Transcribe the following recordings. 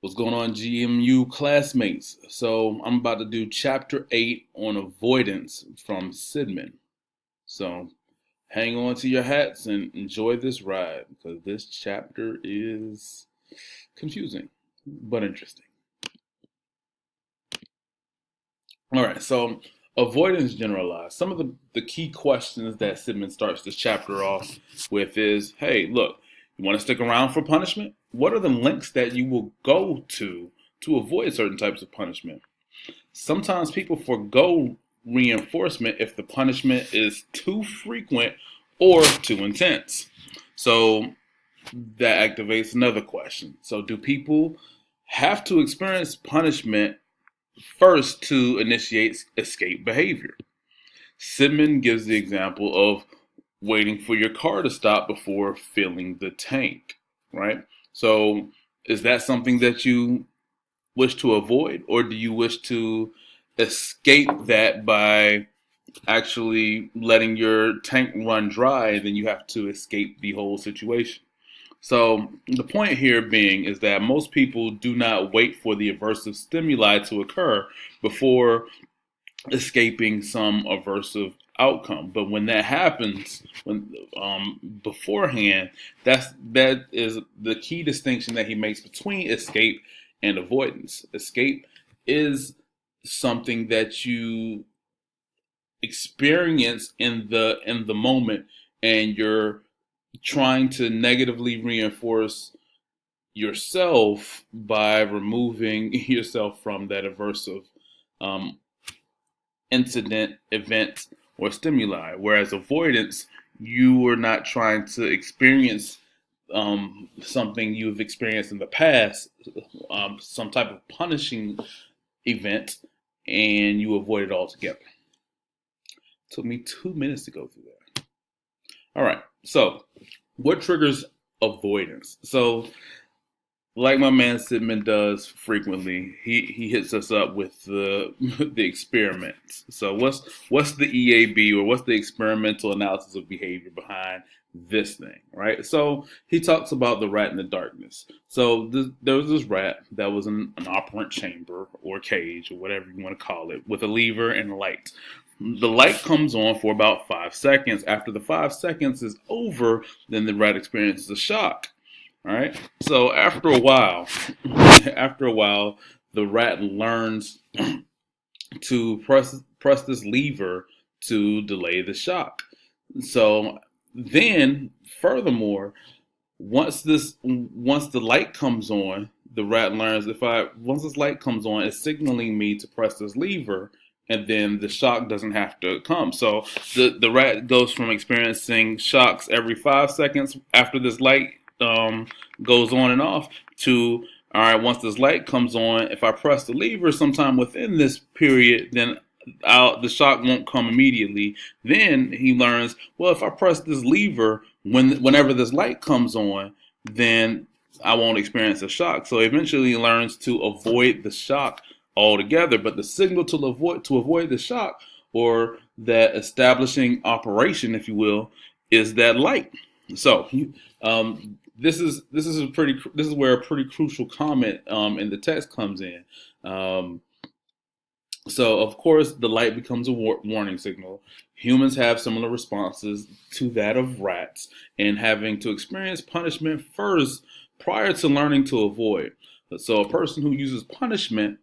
What's going on, GMU classmates? So I'm about to do chapter 8 on avoidance from Sidman. So hang on to your hats and enjoy this ride because this chapter is confusing but interesting. All right, so avoidance generalized. Some of the key questions that Sidman starts this chapter off with is, hey, look, you want to stick around for punishment? What are the lengths that you will go to avoid certain types of punishment? Sometimes people forego reinforcement if the punishment is too frequent or too intense. So that activates another question. So, do people have to experience punishment first to initiate escape behavior? Sidman gives the example of waiting for your car to stop before filling the tank, right? So, is that something that you wish to avoid, or do you wish to escape that by actually letting your tank run dry, and then you have to escape the whole situation? So the point here being is that most people do not wait for the aversive stimuli to occur before escaping some aversive outcome. But when that happens, when beforehand, that is the key distinction that he makes between escape and avoidance. Escape is something that you experience in the moment, and you're trying to negatively reinforce yourself by removing yourself from that aversive um, incident, event, or stimuli. Whereas avoidance, you are not trying to experience something you've experienced in the past, some type of punishing event, and you avoid it altogether. It took me 2 minutes to go through that. All right, so what triggers avoidance? So like my man Sidman does frequently, he hits us up with the the experiments. So what's the EAB, or what's the experimental analysis of behavior behind this thing, right? So he talks about the rat in the darkness. So there was this rat that was in an operant chamber or cage or whatever you want to call it, with a lever and a light. The light comes on for about 5 seconds. After the 5 seconds is over, then the rat experiences a shock. All right. So after a while, the rat learns to press this lever to delay the shock. So then, furthermore, once the light comes on, the rat learns, if I once this light comes on, it's signaling me to press this lever, and then the shock doesn't have to come. So the rat goes from experiencing shocks every 5 seconds after this light goes on and off to, all right, once this light comes on, if I press the lever sometime within this period, then the shock won't come immediately. Then he learns, well, if I press this lever whenever this light comes on, then I won't experience a shock. So eventually he learns to avoid the shock altogether. But the signal to avoid the shock, or that establishing operation, if you will, is that light. So this is where a pretty crucial comment in the text comes in. Um, so, of course, the light becomes a warning signal. Humans have similar responses to that of rats, and having to experience punishment first prior to learning to avoid. So, a person who uses punishment,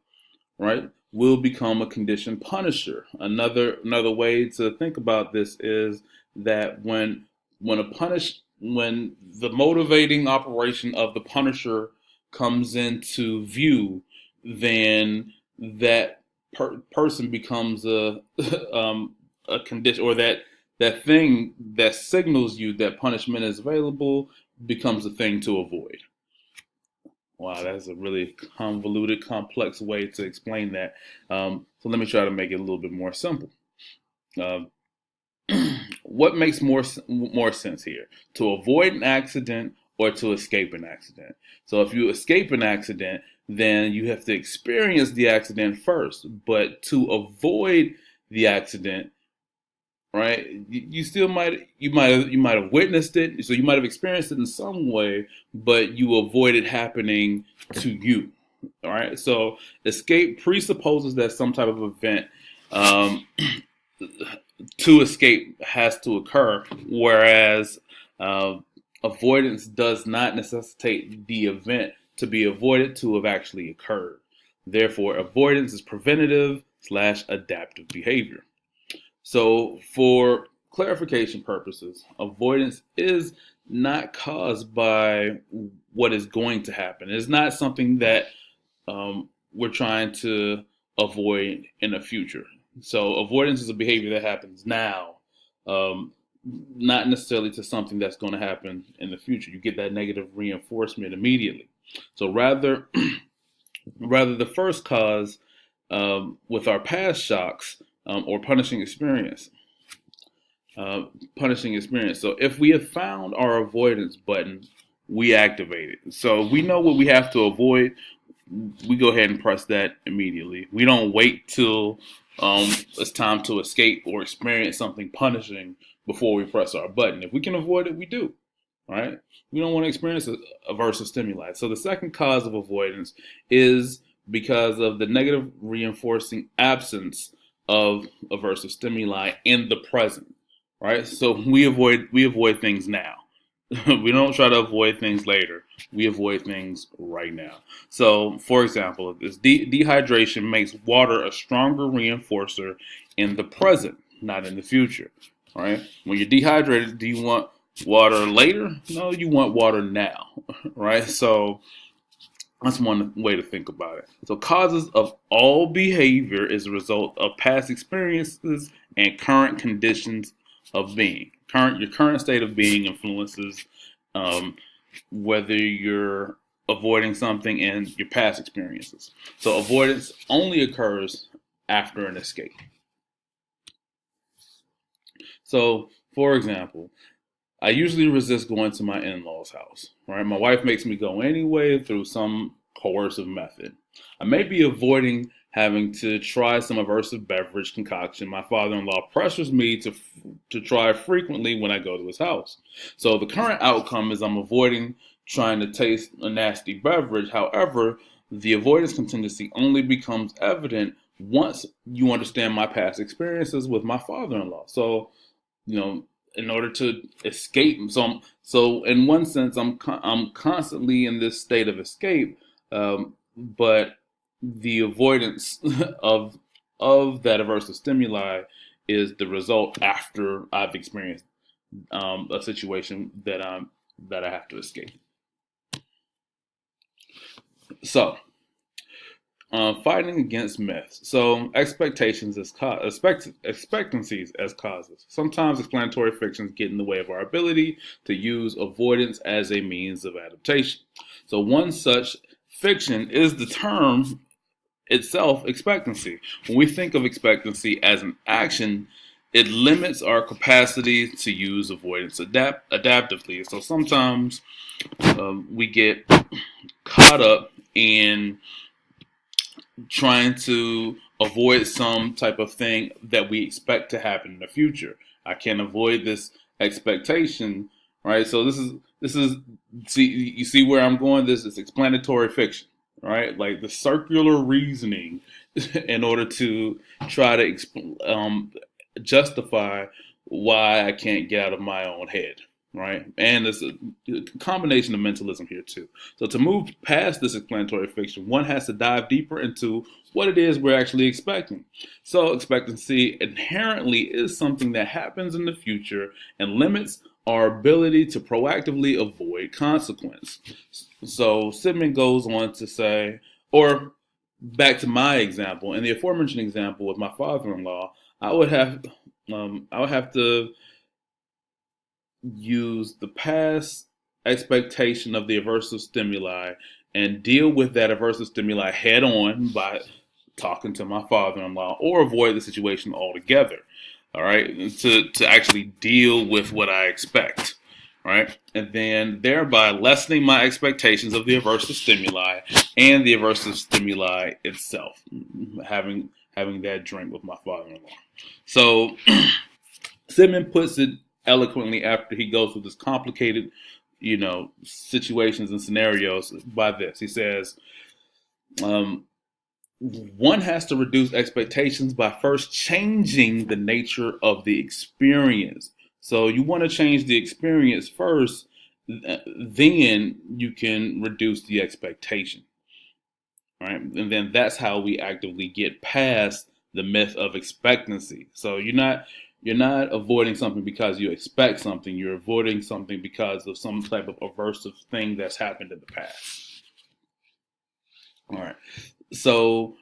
right, will become a conditioned punisher. Another way to think about this is that when the motivating operation of the punisher comes into view, then that person becomes a condition, or that thing that signals you that punishment is available becomes a thing to avoid. Wow, that's a really convoluted, complex way to explain that. So let me try to make it a little bit more simple. Uh, what makes more sense here? To avoid an accident or to escape an accident? So if you escape an accident, then you have to experience the accident first. But to avoid the accident, right? You still might have witnessed it, so you might have experienced it in some way, but you avoid it happening to you, All right. So escape presupposes that some type of event um, to escape has to occur, whereas uh, avoidance does not necessitate the event to be avoided to have actually occurred. Therefore, avoidance is preventative slash adaptive behavior. So, for clarification purposes, avoidance is not caused by what is going to happen. It's not something that we're trying to avoid in the future. So, avoidance is a behavior that happens now, um, not necessarily to something that's going to happen in the future. You get that negative reinforcement immediately. So, rather the first cause with our past shocks or punishing experience. So if we have found our avoidance button, we activate it. So we know what we have to avoid. We go ahead and press that immediately. We don't wait till it's time to escape or experience something punishing before we press our button. If we can avoid it, we do. Right? We don't want to experience aversive stimuli. So the second cause of avoidance is because of the negative reinforcing absence of aversive stimuli in the present. Right? So we avoid things now. We don't try to avoid things later. We avoid things right now. So, for example, this dehydration makes water a stronger reinforcer in the present, not in the future. All right. When you're dehydrated, do you want water later? No, you want water now. Right. So that's one way to think about it. So, causes of all behavior is a result of past experiences and current conditions of being. Your current state of being influences um, whether you're avoiding something and your past experiences. So, avoidance only occurs after an escape. So, for example, I usually resist going to my in-laws' house. Right, my wife makes me go anyway through some coercive method. I may be avoiding having to try some aversive beverage concoction my father-in-law pressures me to try frequently when I go to his house. So the current outcome is I'm avoiding trying to taste a nasty beverage. However, the avoidance contingency only becomes evident once you understand my past experiences with my father-in-law. So you know, in order to escape. So in one sense, I'm constantly in this state of escape, but the avoidance of of that aversive stimuli is the result after I've experienced a situation that I have to escape. So fighting against myths. So expectancies as causes. Sometimes explanatory fictions get in the way of our ability to use avoidance as a means of adaptation. So one such fiction is the term itself, expectancy. When we think of expectancy as an action, it limits our capacity to use avoidance adaptively. So sometimes we get caught up in trying to avoid some type of thing that we expect to happen in the future. I can't avoid this expectation, right? So this is see you see where I'm going. This is explanatory fiction, right? Like the circular reasoning in order to try to justify why I can't get out of my own head, right? And there's a combination of mentalism here too. So to move past this explanatory fiction, one has to dive deeper into what it is we're actually expecting. So expectancy inherently is something that happens in the future and limits our ability to proactively avoid consequence. So Sidman goes on to say, or back to my example, in the aforementioned example with my father-in-law, I would have I would have to use the past expectation of the aversive stimuli and deal with that aversive stimuli head on by talking to my father-in-law or avoid the situation altogether. All right, to actually deal with what I expect. Right, and then thereby lessening my expectations of the aversive stimuli and the aversive stimuli itself. Having that drink with my father-in-law. So Sidman puts it eloquently after he goes through this complicated, situations and scenarios by this. He says, Um, one has to reduce expectations by first changing the nature of the experience. So you want to change the experience first, then you can reduce the expectation. Right? And then that's how we actively get past the myth of expectancy. So you're not avoiding something because you expect something. You're avoiding something because of some type of aversive thing that's happened in the past. All right. So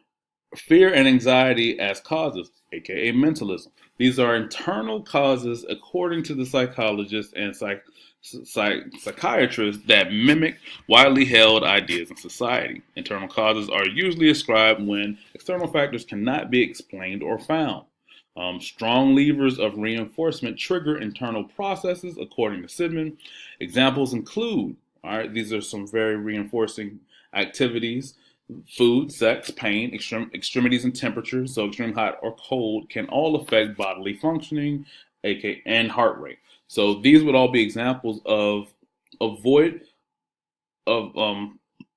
fear and anxiety as causes, aka mentalism. These are internal causes, according to the psychologists and psychiatrists, that mimic widely held ideas in society. Internal causes are usually ascribed when external factors cannot be explained or found. Strong levers of reinforcement trigger internal processes, according to Sidman. Examples include, all right, these are some very reinforcing activities: food, sex, pain, extremities, and temperature, so extreme hot or cold, can all affect bodily functioning, aka and heart rate. So these would all be examples of avoid of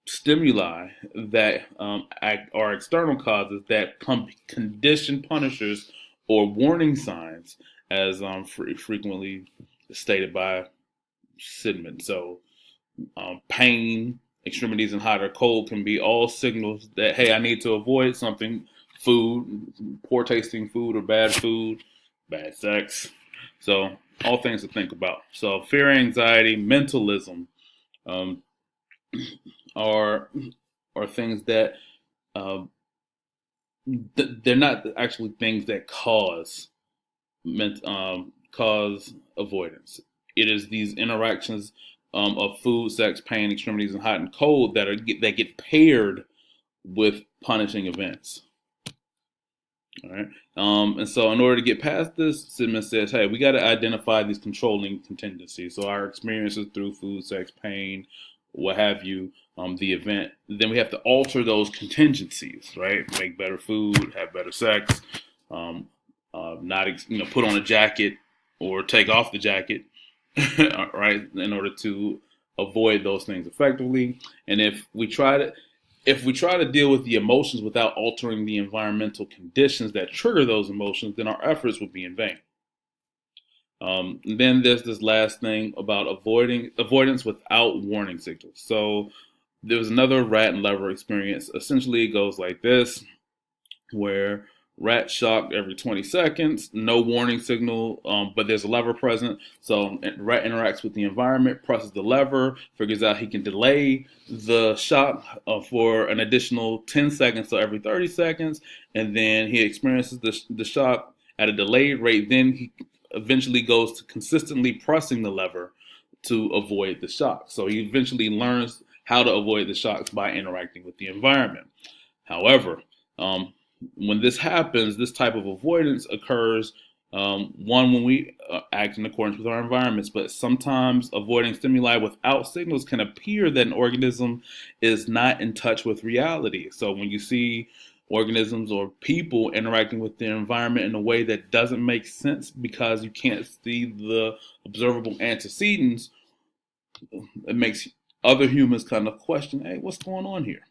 stimuli that are external causes that condition punishers or warning signs, as frequently stated by Sidman. So pain, extremities, and hot or cold can be all signals that, hey, I need to avoid something: food, poor tasting food or bad food, bad sex. So all things to think about. So fear, anxiety, mentalism um, are things that uh, they're not actually things that cause avoidance. It is these interactions of food, sex, pain, extremities, and hot and cold that get paired with punishing events. All right. And so, in order to get past this, Sidman says, hey, we got to identify these controlling contingencies. So, our experiences through food, sex, pain, what have you, the event, then we have to alter those contingencies, right? Make better food, have better sex, not put on a jacket or take off the jacket, right? In order to avoid those things effectively. And if we try to deal with the emotions without altering the environmental conditions that trigger those emotions, then our efforts would be in vain. Then there's this last thing about avoidance without warning signals. So there was another rat and lever experience. Essentially, it goes like this, where rat shocked every 20 seconds, no warning signal, but there's a lever present. So rat interacts with the environment, presses the lever, figures out he can delay the shock for an additional 10 seconds, so every 30 seconds, and then he experiences the shock at a delayed rate. Then he eventually goes to consistently pressing the lever to avoid the shock. So he eventually learns how to avoid the shocks by interacting with the environment. However, when this happens, this type of avoidance occurs, one, when we act in accordance with our environments, but sometimes avoiding stimuli without signals can appear that an organism is not in touch with reality. So when you see organisms or people interacting with their environment in a way that doesn't make sense because you can't see the observable antecedents, it makes other humans kind of question, hey, what's going on here?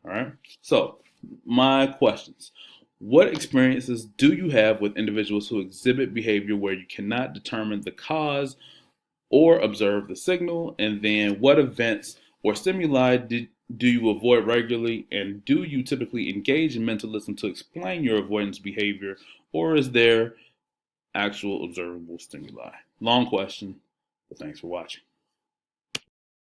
All right. So my questions: what experiences do you have with individuals who exhibit behavior where you cannot determine the cause or observe the signal? And then what events or stimuli do you avoid regularly? And do you typically engage in mentalism to explain your avoidance behavior? Or is there actual observable stimuli? Long question, but thanks for watching.